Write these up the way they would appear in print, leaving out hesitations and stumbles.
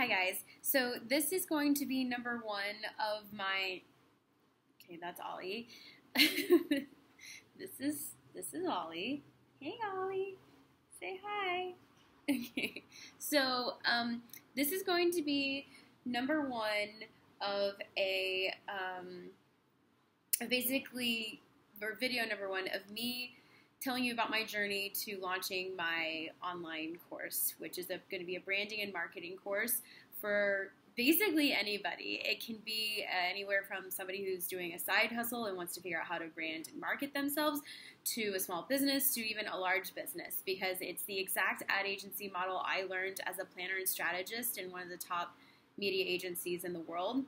Hi guys. So this is going to be number one of my. Okay, that's Ollie. this is Ollie. Hey Ollie, say hi. Okay. So this is going to be number one of basically, or video number one of me telling you about my journey to launching my online course, which is going to be a branding and marketing course for basically anybody. It can be anywhere from somebody who's doing a side hustle and wants to figure out how to brand and market themselves, to a small business, to even a large business, because it's the exact ad agency model I learned as a planner and strategist in one of the top media agencies in the world.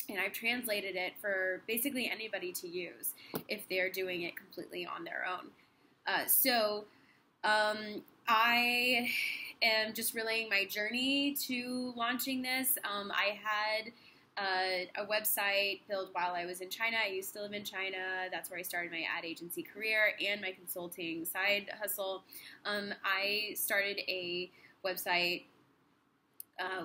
And I've translated it for basically anybody to use if they're doing it completely on their own. I am just relaying my journey to launching this. I had a website built while I was in China. I used to live in China. That's where I started my ad agency career and my consulting side hustle. I started a website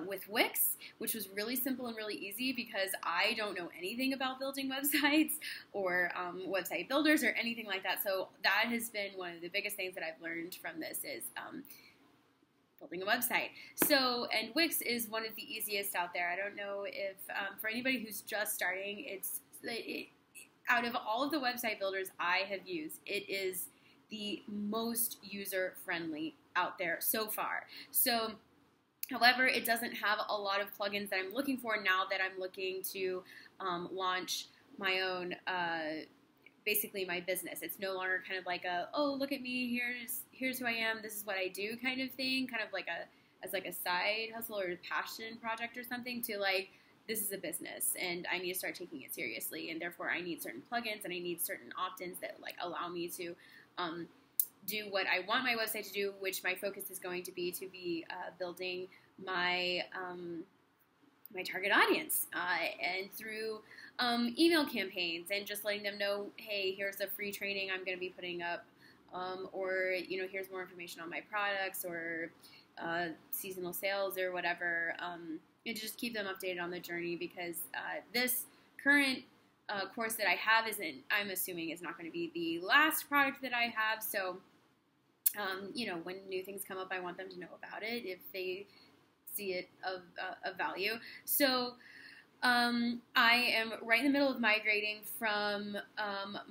with Wix, which was really simple and really easy because I don't know anything about building websites or website builders or anything like that. So that has been one of the biggest things that I've learned from this is building a website. So, and Wix is one of the easiest out there. I don't know if for anybody who's just starting, out of all of the website builders I have used, it is the most user-friendly out there so far. So, however, it doesn't have a lot of plugins that I'm looking for now that I'm looking to launch my own, basically my business. It's no longer kind of like a, oh, look at me, here's who I am, this is what I do kind of thing, kind of like as a side hustle or a passion project or something, to like, this is a business and I need to start taking it seriously, and therefore I need certain plugins and I need certain opt-ins that like allow me to do what I want my website to do, which my focus is going to be building my my target audience and through email campaigns and just letting them know, hey, here's a free training I'm going to be putting up, or here's more information on my products or seasonal sales or whatever, and just keep them updated on the journey, because this current course that I have I'm assuming is not going to be the last product that I have. So, when new things come up, I want them to know about it if they see it of value. So, I am right in the middle of migrating from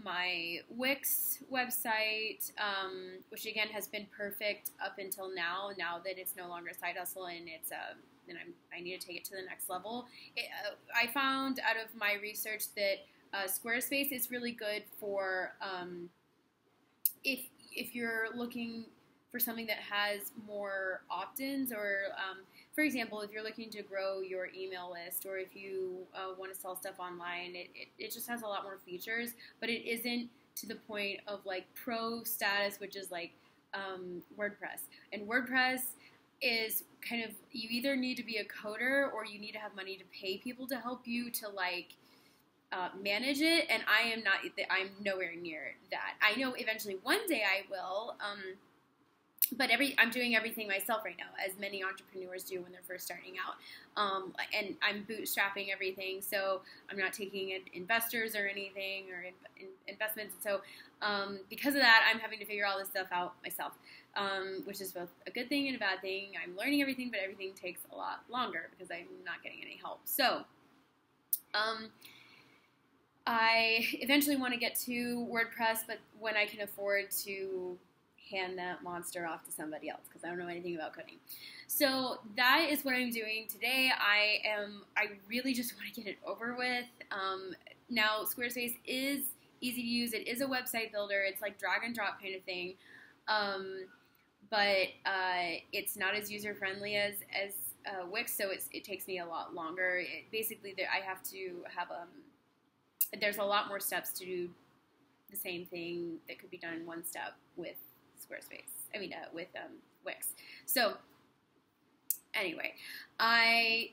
my Wix website, which again has been perfect up until now that it's no longer a side hustle and it's I need to take it to the next level. I found out of my research that Squarespace is really good for if you're looking for something that has more opt-ins, or for example, if you're looking to grow your email list, or if you want to sell stuff online, it just has a lot more features, but it isn't to the point of like pro status, which is like WordPress. And WordPress is kind of, you either need to be a coder or you need to have money to pay people to help you to like manage it, and I'm nowhere near that. I know eventually one day I will, but I'm doing everything myself right now, as many entrepreneurs do when they're first starting out, and I'm bootstrapping everything, so I'm not taking in investors or anything, or investments, and so because of that, I'm having to figure all this stuff out myself, which is both a good thing and a bad thing. I'm learning everything, but everything takes a lot longer because I'm not getting any help. So I eventually want to get to WordPress, but when I can afford to hand that monster off to somebody else, because I don't know anything about coding. So that is what I'm doing today. I really just want to get it over with. Now, Squarespace is easy to use. It is a website builder. It's like drag and drop kind of thing. But it's not as user-friendly as Wix, so it takes me a lot longer. Basically, I have to have there's a lot more steps to do the same thing that could be done in one step with Squarespace. With Wix. So, anyway, I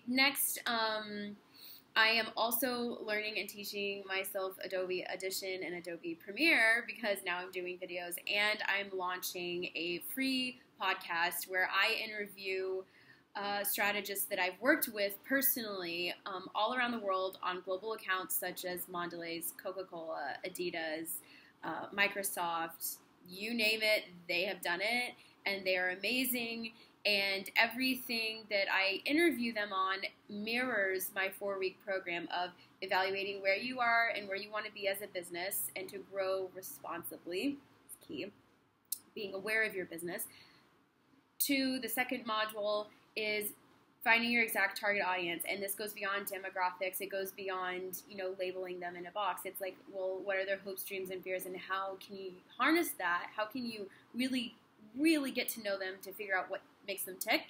am also learning and teaching myself Adobe Audition and Adobe Premiere, because now I'm doing videos, and I'm launching a free podcast where I interview strategists that I've worked with personally all around the world on global accounts such as Mondelez, Coca-Cola, Adidas, Microsoft, you name it, they have done it, and they are amazing. And everything that I interview them on mirrors my 4-week program of evaluating where you are and where you want to be as a business and to grow responsibly. It's key. Being aware of your business. 2, the second module is finding your exact target audience, and this goes beyond demographics. It goes beyond, labeling them in a box. It's like, well, what are their hopes, dreams, and fears, and how can you harness that? How can you really, really get to know them to figure out what makes them tick,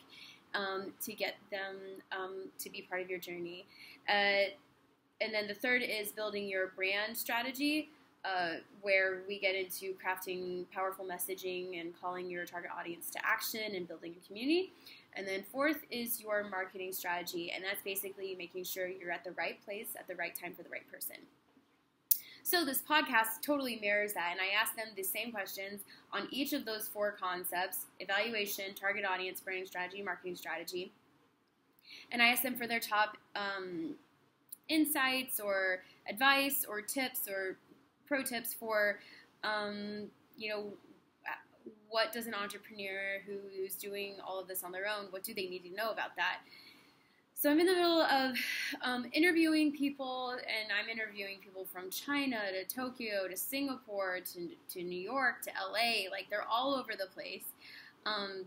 to get them to be part of your journey. And then the third is building your brand strategy, where we get into crafting powerful messaging and calling your target audience to action and building a community. And then 4th is your marketing strategy, and that's basically making sure you're at the right place at the right time for the right person. So this podcast totally mirrors that, and I ask them the same questions on each of those 4 concepts: evaluation, target audience, branding strategy, marketing strategy. And I ask them for their top insights or advice or tips or pro tips for, what does an entrepreneur who's doing all of this on their own, what do they need to know about that? So I'm in the middle of interviewing people, and I'm interviewing people from China to Tokyo to Singapore to New York to LA. Like, they're all over the place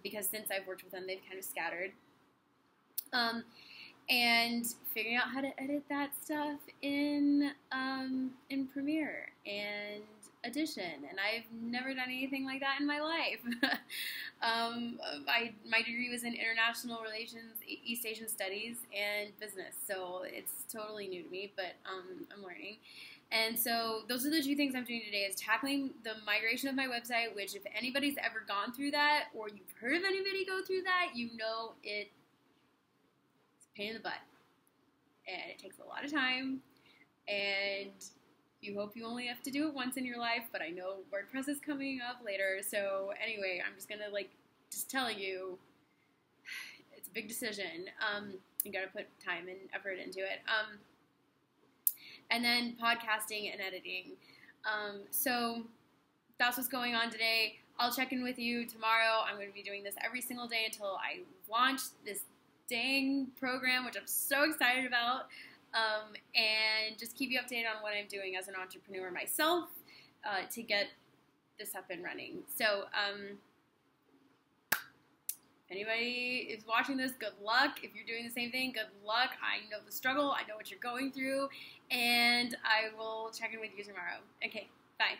because since I've worked with them, they've kind of scattered. And figuring out how to edit that stuff in Premiere and Audition, and I've never done anything like that in my life. My degree was in international relations, East Asian studies, and business, so it's totally new to me, but I'm learning. And so those are the 2 things I'm doing today: is tackling the migration of my website, which if anybody's ever gone through that, or you've heard of anybody go through that, it's a pain in the butt, and it takes a lot of time, and you hope you only have to do it once in your life, but I know WordPress is coming up later. So anyway, I'm just going to just telling you, it's a big decision. You got to put time and effort into it. And then podcasting and editing. So that's what's going on today. I'll check in with you tomorrow. I'm going to be doing this every single day until I launch this dang program, which I'm so excited about. And just keep you updated on what I'm doing as an entrepreneur myself to get this up and running. So if anybody is watching this, good luck. If you're doing the same thing, good luck. I know the struggle. I know what you're going through. And I will check in with you tomorrow. Okay, bye.